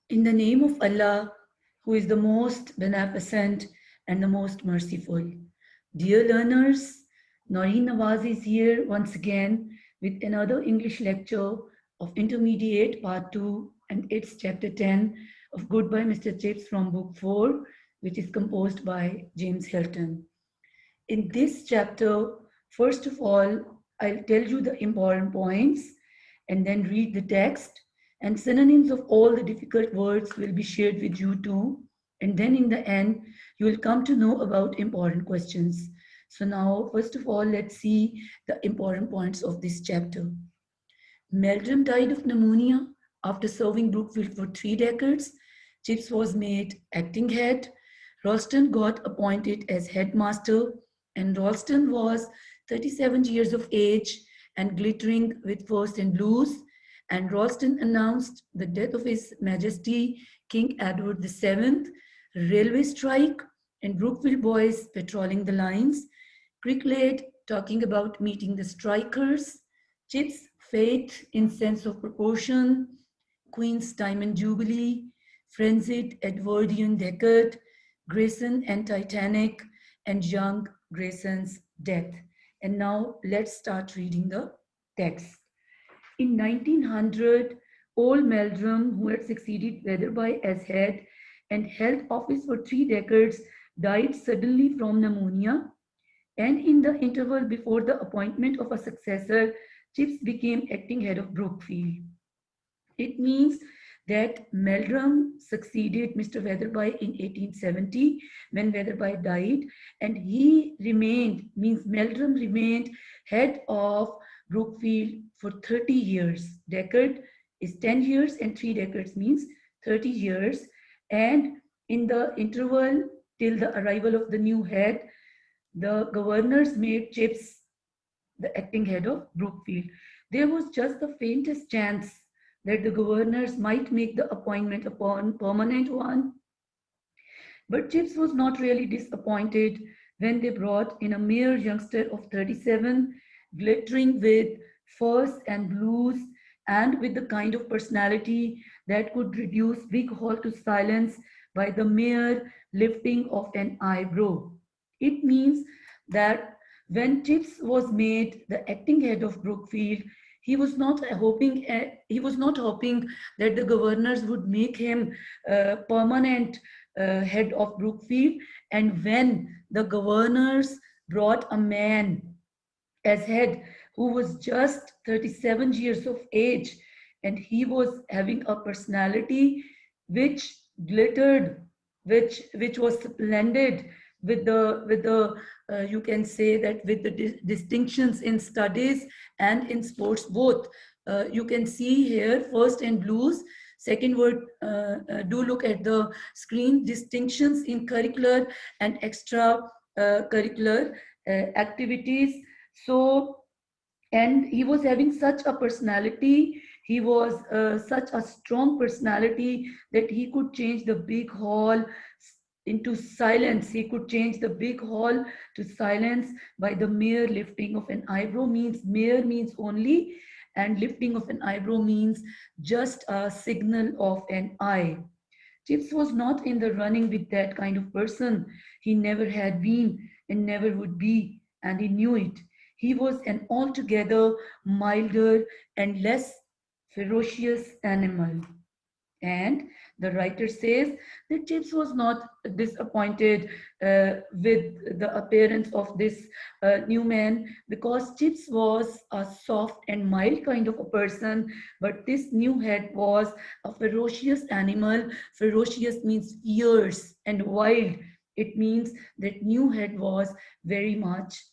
In the name of Allah, who is the most beneficent and the most merciful. Dear learners, Norin Nawaz is here once again with another English lecture of Intermediate Part 2, and it's Chapter 10 of Goodbye Mr. Chips from Book 4, which is composed by James Hilton. In this chapter, first of all, I'll tell you the important points and then read the text, and synonyms of all the difficult words will be shared with you too. And then in the end, you will come to know about important questions. So now, first of all, let's see the important points of this chapter. Meldrum died of pneumonia after serving Brookfield for 3 decades. Chips was made acting head. Ralston got appointed as headmaster, and Ralston was 37 years of age and glittering with first and blues. And Ralston announced the death of His Majesty King Edward VII, railway strike, and Brookfield boys patrolling the lines. Cricklade talking about meeting the strikers. Chips fate in sense of proportion, Queen's Diamond Jubilee, frenzied Edwardian decade, Grayson and Titanic, and young Grayson's death. And now let's start reading the text. In 1900, old Meldrum, who had succeeded Weatherby as head and held office for 3 decades, died suddenly from pneumonia. And in the interval before the appointment of a successor, Chips became acting head of Brookfield. It means that Meldrum succeeded Mr. Weatherby in 1870 when Weatherby died, and he remained, means Meldrum remained head of Brookfield for 30 years. Decade is 10 years and 3 decades means 30 years. And in the interval till the arrival of the new head, the governors made Chips the acting head of Brookfield. There was just the faintest chance that the governors might make the appointment a permanent one. But Chips was not really disappointed when they brought in a mere youngster of 37, glittering with furs and blues and with the kind of personality that could reduce Big Hall to silence by the mere lifting of an eyebrow. It means that when Chips was made the acting head of Brookfield, he was not hoping that the governors would make him permanent head of Brookfield. And when the governors brought a man as head who was just 37 years of age, and he was having a personality which glittered, which was splendid with the you can say that with the distinctions in studies and in sports both. You can see here first and blues. Second word, do look at the screen, distinctions in curricular and extra curricular activities. So, and he was having such a personality, he was such a strong personality that he could change the big hall into silence. He could change the big hall to silence by the mere lifting of an eyebrow. Means mere means only, and lifting of an eyebrow means just a signal of an eye. Chips was not in the running with that kind of person. He never had been and never would be, and he knew it. He was an altogether milder and less ferocious animal. And the writer says that Chips was not disappointed with the appearance of this new man, because Chips was a soft and mild kind of a person, but this new head was a ferocious animal. Ferocious means fierce, and wild. It means that new head was very much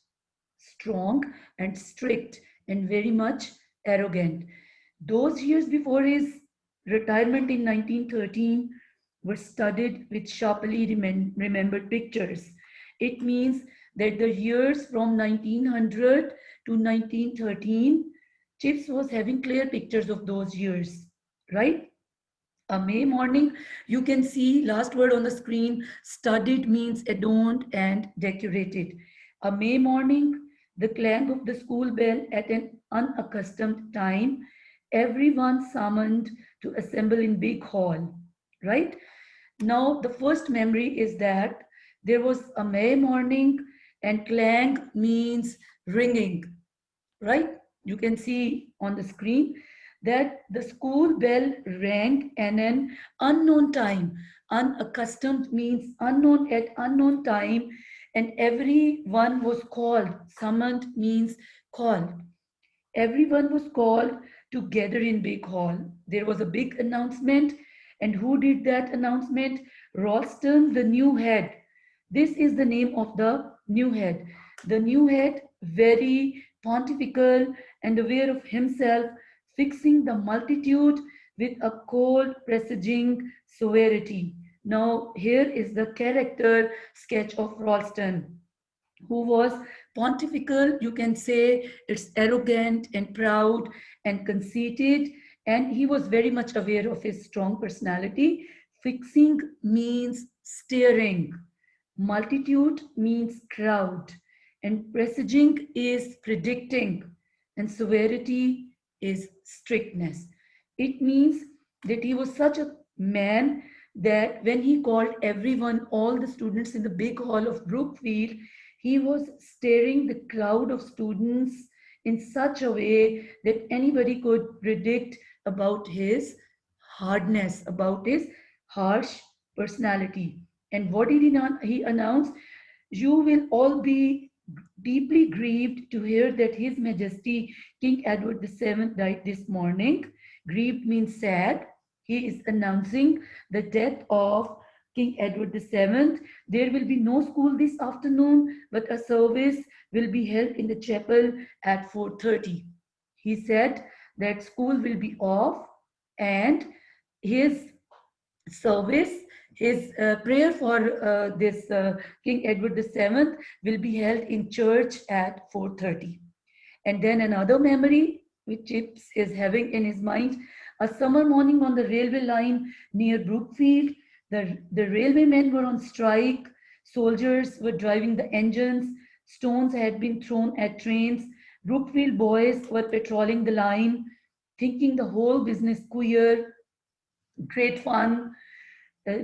strong and strict and very much arrogant. Those years before his retirement in 1913 were studied with sharply remembered pictures. It means that the years from 1900 to 1913, Chips was having clear pictures of those years, right? A May morning, you can see last word on the screen, studied means adorned and decorated. A May morning, the clang of the school bell at an unaccustomed time, everyone summoned to assemble in big hall. right? Now, the first memory is that there was a May morning, and clang means ringing, right? You can see on the screen that the school bell rang and an unknown time. Unaccustomed means unknown at unknown time, and everyone was called. Summoned means called. Everyone was called to gather in big hall. There was a big announcement, and who did that announcement? Ralston, the new head. This is the name of the new head. The new head, very pontifical and aware of himself, fixing the multitude with a cold, presaging severity. Now, here is the character sketch of Ralston, who was pontifical. You can say it's arrogant and proud and conceited, and he was very much aware of his strong personality. Fixing means staring, multitude means crowd, and presaging is predicting, and severity is strictness. It means that he was such a man that when he called everyone, all the students in the big hall of Brookfield, he was staring the crowd of students in such a way that anybody could predict about his hardness, about his harsh personality. And what did he announce? You will all be deeply grieved to hear that His Majesty King Edward VII died this morning. Grieved means sad. He is announcing the death of King Edward VII. There will be no school this afternoon, but a service will be held in the chapel at 4:30. He said that school will be off, and his service, his prayer for this King Edward VII will be held in church at 4:30. And then another memory which Chips is having in his mind, a summer morning on the railway line near Brookfield, the railwaymen were on strike, soldiers were driving the engines, stones had been thrown at trains, Brookfield boys were patrolling the line, thinking the whole business queer, great fun. uh,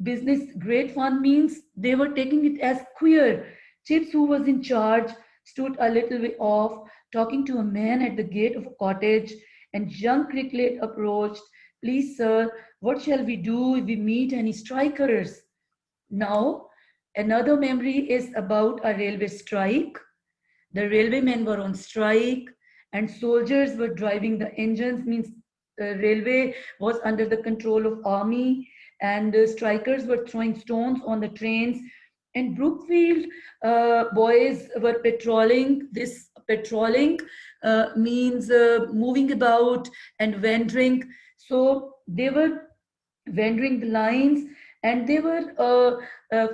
Business great fun means they were taking it as queer. Chips, who was in charge, stood a little way off, talking to a man at the gate of a cottage, and young Cricklet approached. Please, sir, what shall we do if we meet any strikers? Now, another memory is about a railway strike. The railwaymen were on strike, and soldiers were driving the engines, means the railway was under the control of army, and the strikers were throwing stones on the trains, and Brookfield boys were patrolling. This patrolling means moving about and wandering. So they were wandering the lines, and they were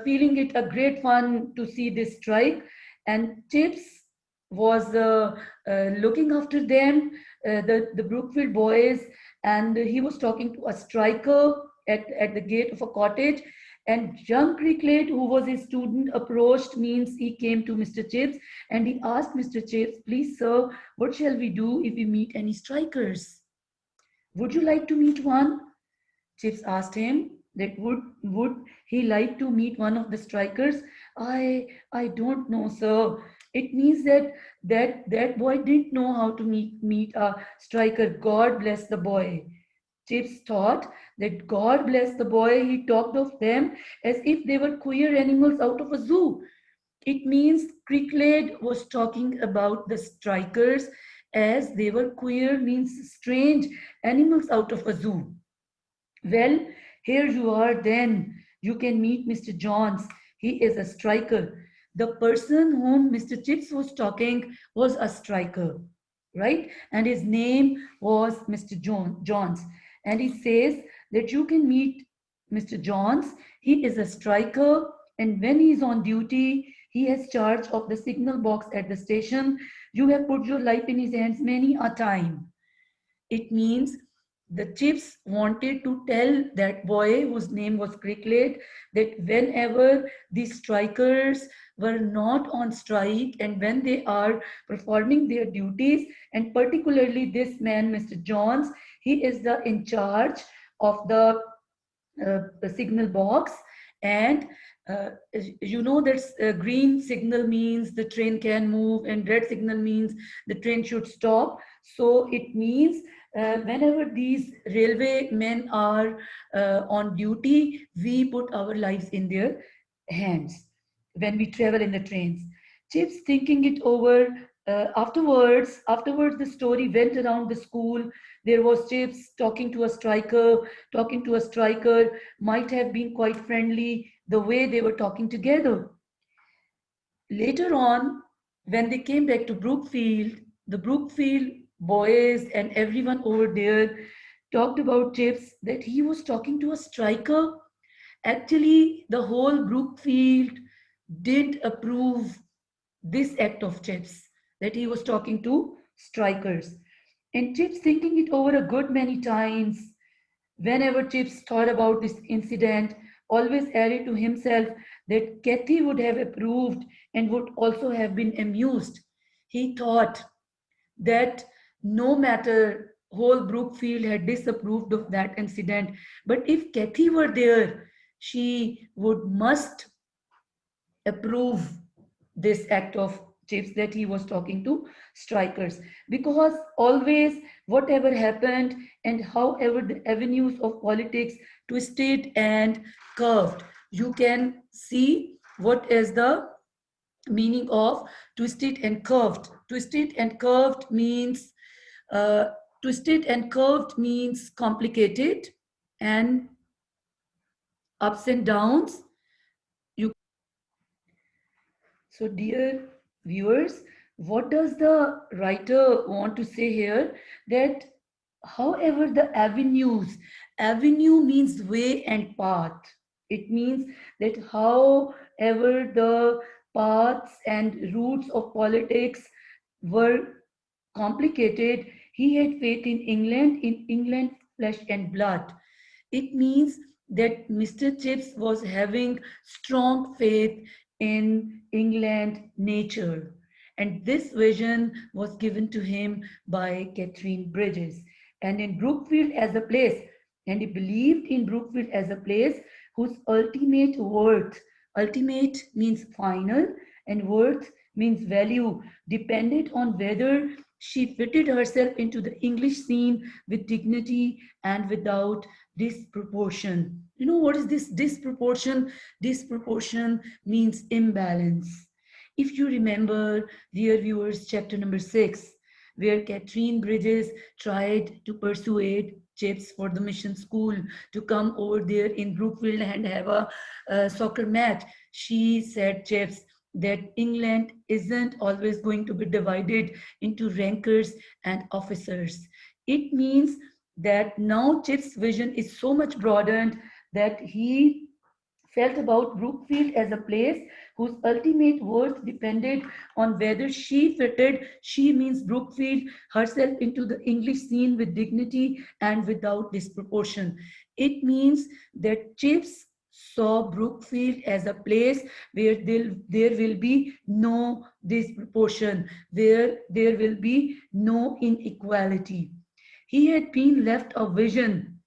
feeling it a great fun to see this strike. And Tips was looking after them, the Brookfield boys, and he was talking to a striker at the gate of a cottage. And young Cricklet, who was a student, approached, means he came to Mr. Chips, and he asked Mr. Chips, please, sir, what shall we do if we meet any strikers? Would you like to meet one? Chips asked him that would he like to meet one of the strikers. I don't know, sir. It means that boy didn't know how to meet a striker. God bless the boy. Chips thought that God bless the boy. He talked of them as if they were queer animals out of a zoo. It means Cricklet was talking about the strikers as they were queer, means strange animals out of a zoo. Well, here you are then. You can meet Mr. Johns. He is a striker. The person whom Mr. Chips was talking was a striker, right? And his name was Mr. Johns. And he says that you can meet Mr. Johns. He is a striker, and when he is on duty, he has charge of the signal box at the station. You have put your life in his hands many a time. It means the Chips wanted to tell that boy whose name was Cricklet that whenever the strikers were not on strike and when they are performing their duties, and particularly this man, Mr. Johns, he is the in charge of the a signal box, and you know that green signal means the train can move, and red signal means the train should stop. So it means whenever these railway men are on duty, we put our lives in their hands when we travel in the trains. Chips thinking it over. Afterwards, the story went around the school. There was Chips talking to a striker, might have been quite friendly the way they were talking together. Later on, when they came back to Brookfield, the Brookfield boys and everyone over there talked about Chips that he was talking to a striker. Actually, the whole Brookfield did approve this act of Chips, that he was talking to strikers. And Chips, thinking it over a good many times, whenever Chips thought about this incident, always added to himself that Kathy would have approved and would also have been amused. He thought that no matter whole Brookfield had disapproved of that incident, but if Kathy were there, she would must approve this act of Chips, that he was talking to strikers, because always whatever happened and however the avenues of politics twisted and curved, you can see what is the meaning of twisted and curved. Uh, Twisted and curved means complicated and ups and downs. You So, dear viewers, what does the writer want to say here? That however the avenue means way and path. It means that however the paths and routes of politics were complicated, he had faith in England, flesh and blood. It means that Mr. Chips was having strong faith in England nature. And this vision was given to him by Catherine Bridges. And in Brookfield as a place, and he believed in Brookfield as a place whose ultimate means final, and worth means value, depended on whether she fitted herself into the English scene with dignity and without disproportion. You know what is this disproportion? Disproportion means imbalance. If you remember, dear viewers, chapter number 6, where Catherine Bridges tried to persuade Chips for the mission school to come over there in Brookfield and have a soccer match, she said, Chips, that England isn't always going to be divided into rankers and officers. It means that now Chip's vision is so much broadened that he felt about Brookfield as a place whose ultimate worth depended on whether she means Brookfield, herself into the English scene with dignity and without disproportion. It means that Chips saw Brookfield as a place where there will be no disproportion, where there will be no inequality. He had been left a vision.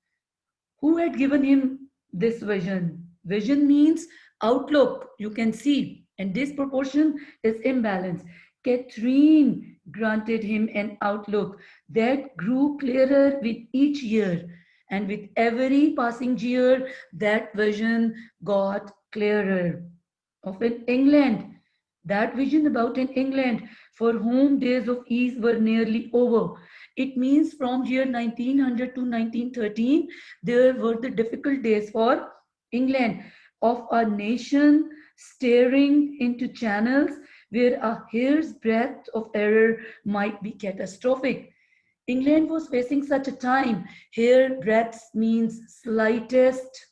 Who had given him this vision? Vision means outlook, you can see, and disproportion is imbalance. Catherine granted him an outlook that grew clearer with each year, and with every passing year, that vision got clearer. Of an England, that vision about an England for whom days of ease were nearly over. It means from year 1900 to 1913, there were the difficult days for England, of a nation staring into channels where a hair's breadth of error might be catastrophic. England was facing such a time. Hair breadth means slightest,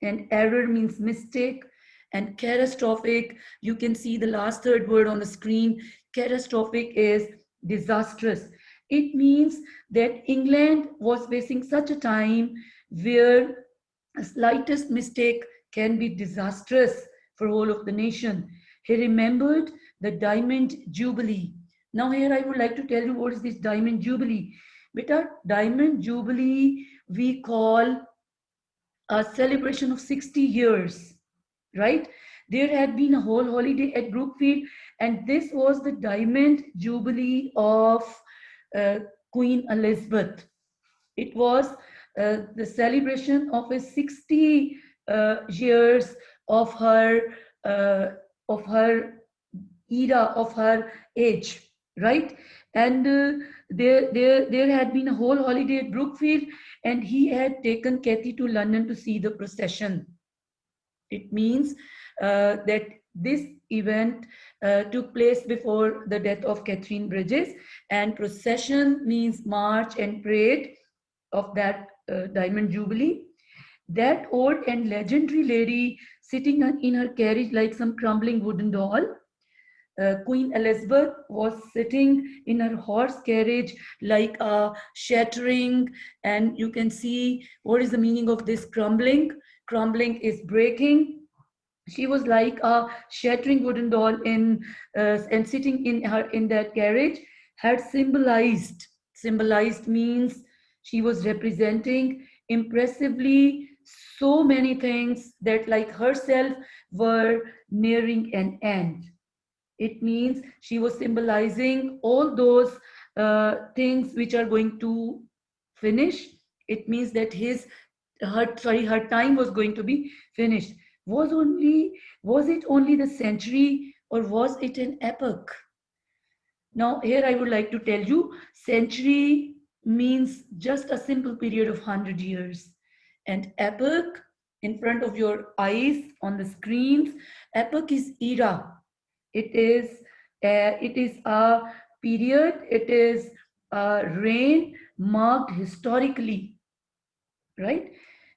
and error means mistake, and catastrophic, you can see the last third word on the screen. Catastrophic is disastrous. It means that England was facing such a time where a slightest mistake can be disastrous for whole of the nation. He remembered the Diamond Jubilee. Now here I would like to tell you what is this Diamond Jubilee. Beta, Diamond Jubilee we call a celebration of 60 years, right? There had been a whole holiday at Brookfield, and this was the Diamond Jubilee of uh, Queen Elizabeth. It was the celebration of a 60 years of her uh, of her era, of her age, right? And there had been a whole holiday at Brookfield, and he had taken Kathy to London to see the procession. It means that this event took place before the death of Catherine Bridges, and procession means march and parade of that Diamond Jubilee. That old and legendary lady sitting in her carriage like some crumbling wooden doll. Queen Elizabeth was sitting in her horse carriage like a shattering, and you can see what is the meaning of this crumbling. Crumbling is breaking. She was like a shattering wooden doll and sitting in that carriage had symbolized means she was representing impressively so many things that like herself were nearing an end. It means she was symbolizing all those things which are going to finish. It means that her time was going to be finished. Was it only the century, or was it an epoch? Now here I would like to tell you, century means just a simple period of 100 years, and epoch, in front of your eyes on the screens, epoch is era. It is a period, it is a reign marked historically, right?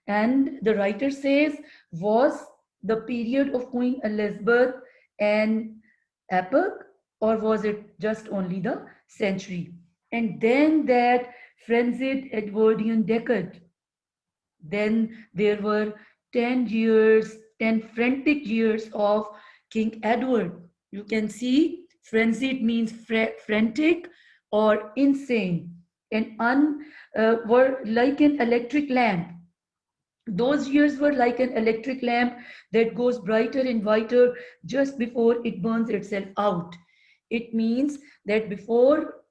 And the writer says, was the period of Queen Elizabeth an epoch, or was it just only the century? And then that frenzied Edwardian decade. Then there were 10 years, 10 frantic years of King Edward. You can see frenzied means frantic or insane, and were like an electric lamp. Those years were like an electric lamp that goes brighter and brighter just before it burns itself out. It means that before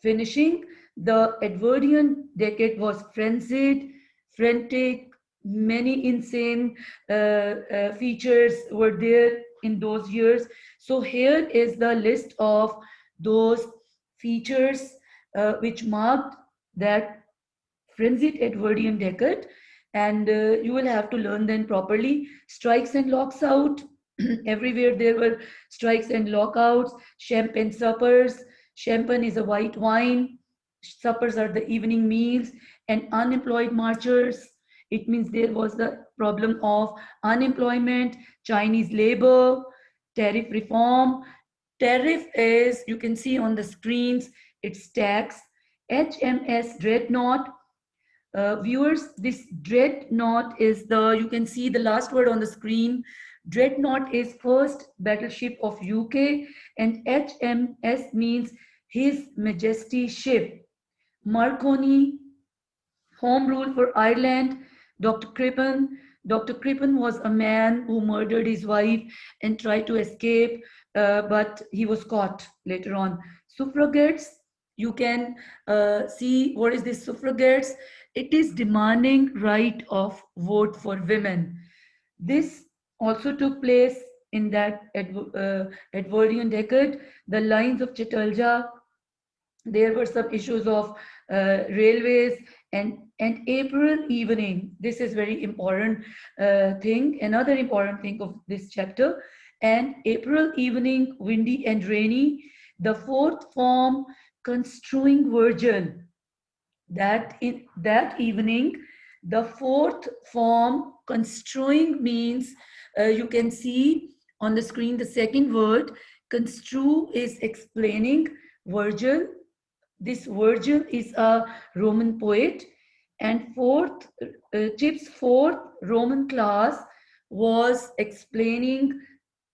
finishing, the Edwardian decade was frenzied, frantic, many insane features were there in those years. So here is the list of those features which marked that frenzied Edwardian decade, and you will have to learn them properly. Strikes and locks out. Everywhere there were strikes and lockouts. Champagne suppers. Champagne is a white wine. Suppers are the evening meals. And unemployed marchers. It means there was the problem of unemployment, Chinese labor, tariff reform. Tariff is, you can see on the screens, it's tax. HMS Dreadnought. Viewers, this Dreadnought is you can see the last word on the screen. Dreadnought is first battleship of UK, and HMS means His Majesty ship. Marconi, Home Rule for Ireland. Dr. Crippen. Dr. Crippen was a man who murdered his wife and tried to escape, but he was caught later on. Suffragettes, you can see what is this suffragettes. It is demanding right of vote for women. This also took place in that Edwardian decade. The lines of Chitalja, there were some issues of railways, and April evening. This is very important thing. Another important thing of this chapter. And April evening, windy and rainy. The fourth form, construing Virgil. That in that evening, the fourth form, construing means you can see on the screen the second word. Construe is explaining Virgil. This Virgil is a Roman poet, and Chip's fourth Roman class was explaining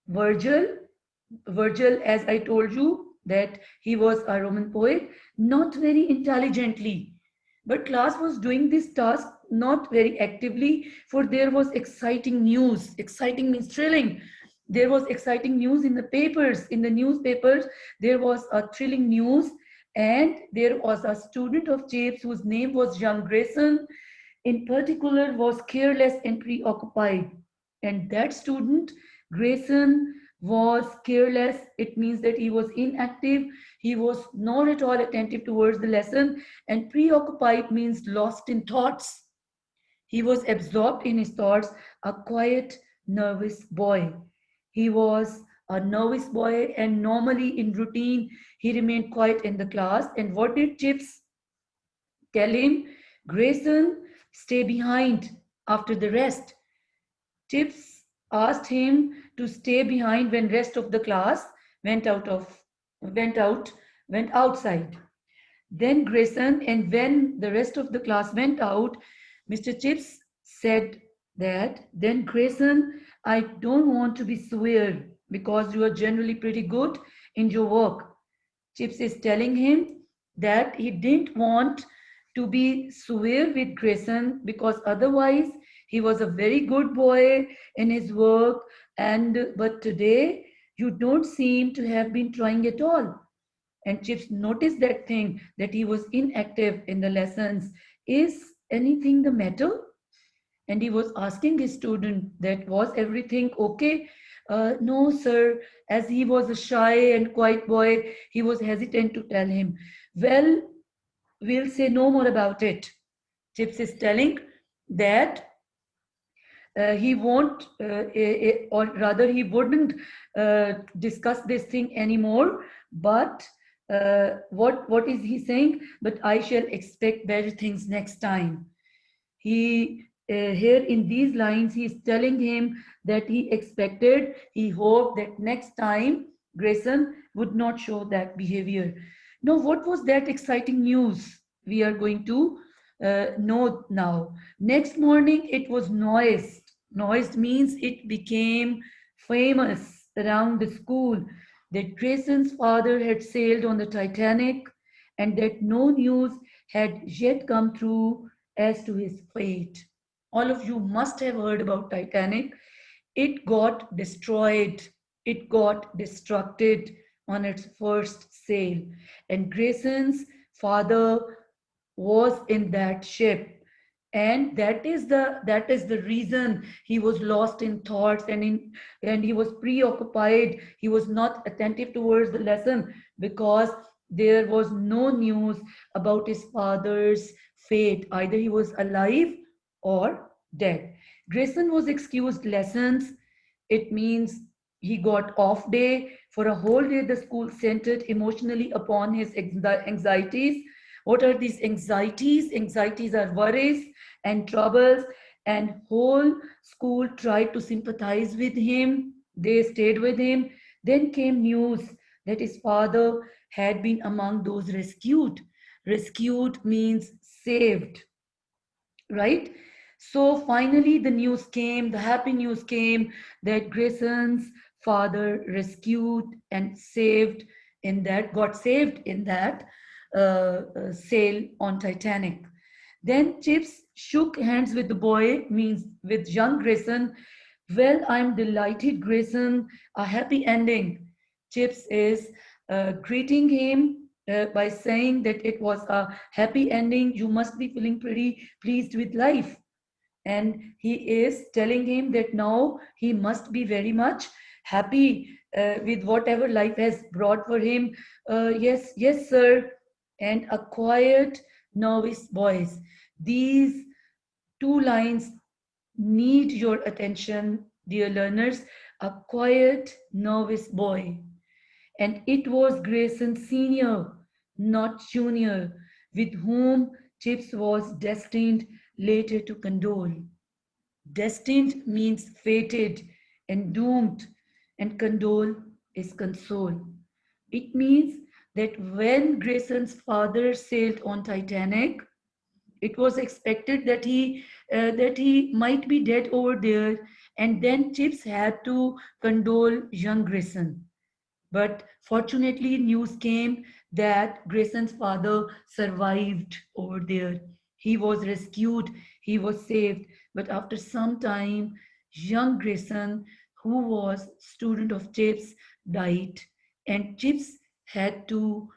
Virgil. Virgil, as I told you, that he was a Roman poet, not very intelligently, but class was doing this task not very actively, for there was exciting news. Exciting means thrilling. There was exciting news in the papers, in the newspapers. There was a thrilling news, and there was a student of Japes whose name was young Grayson, in particular, was careless and preoccupied. And that student, Grayson, was careless. It means that he was inactive. He was not at all attentive towards the lesson. And preoccupied means lost in thoughts. He was absorbed in his thoughts, a quiet, nervous boy. He was a nervous boy, and normally in routine, he remained quiet in the class. And what did Chips tell him? Grayson, stay behind after the rest. Chips asked him to stay behind when rest of the class went out of went out went outside. Then Grayson, and when the rest of the class went out, Mr. Chips said that, then Grayson, I don't want to be swear because you are generally pretty good in your work. Chips is telling him that he didn't want to be severe with Grayson because otherwise he was a very good boy in his work, and but today you don't seem to have been trying at all. And Chips noticed that thing, that he was inactive in the lessons. Is anything the matter? And he was asking his student that was everything okay. No sir, as he was a shy and quiet boy, he was hesitant to tell him. Well, we'll say no more about it. Chips is telling that he won't, or rather he wouldn't discuss this thing anymore. But what is he saying? But I shall expect better things next time. He here in these lines he is telling him that he hoped that next time Grayson would not show that behavior. Now, what was that exciting news? We are going to know now. Next morning it was noised. Noised means it became famous around the school that Grayson's father had sailed on the Titanic, and that no news had yet come through as to his fate. All of you must have heard about Titanic. It got destroyed. It got destructed on its first sail. And Grayson's father was in that ship. And that is the reason he was lost in thoughts, and he was preoccupied. He was not attentive towards the lesson because there was no news about his father's fate. Either he was alive or dead. Grayson was excused lessons. It means he got off day. For a whole day, the school centered emotionally upon his anxieties. What are these anxieties? Anxieties are worries and troubles, and whole school tried to sympathize with him. They stayed with him. Then came news that his father had been among those rescued. Rescued means saved, right? So finally, the news came, the happy news came that Grayson's father rescued and saved got saved in that sail on Titanic. Then Chips shook hands with the boy, means with young Grayson. Well, I'm delighted, Grayson. A happy ending. Chips is greeting him by saying that it was a happy ending. You must be feeling pretty pleased with life. And he is telling him that now he must be very much happy with whatever life has brought for him. Yes, yes, sir. And a quiet, nervous voice. These two lines need your attention, dear learners. A quiet, nervous boy. And it was Grayson Sr., not Junior, with whom Chips was destined later to condole. Destined means fated and doomed, and condole is console. It means that when Grayson's father sailed on Titanic, it was expected that he might be dead over there, and then Chips had to condole young Grayson. But fortunately, news came that Grayson's father survived over there. He was rescued. he was saved. But after some time, young Grayson, who was student of Chips, died, and Chips had to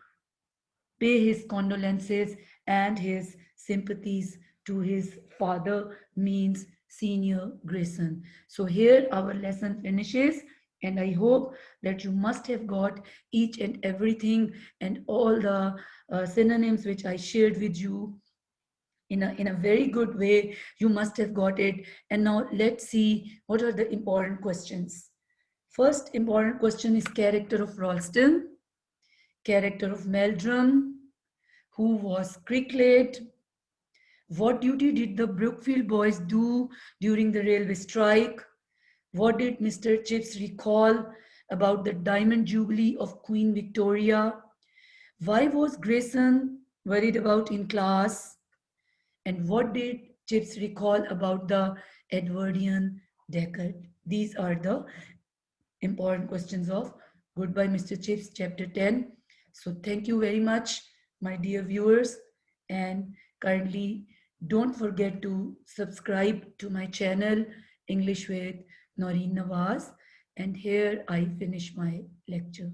pay his condolences and his sympathies to his father, means senior Grayson. So here our lesson finishes, and I hope that you must have got each and everything and all the synonyms which I shared with you in a very good way. You must have got it. And now let's see what are the important questions. First important question is character of Ralston, character of Meldrum, who was Cricklet, what duty did the Brookfield boys do during the railway strike, what did Mr. Chips recall about the Diamond Jubilee of Queen Victoria, why was Grayson worried about in class, and what did Chips recall about the Edwardian decade? These are the important questions of Goodbye Mr. Chips, chapter 10. So thank you very much, my dear viewers, and kindly don't forget to subscribe to my channel, English with Norin Nawaz. And here I finish my lecture.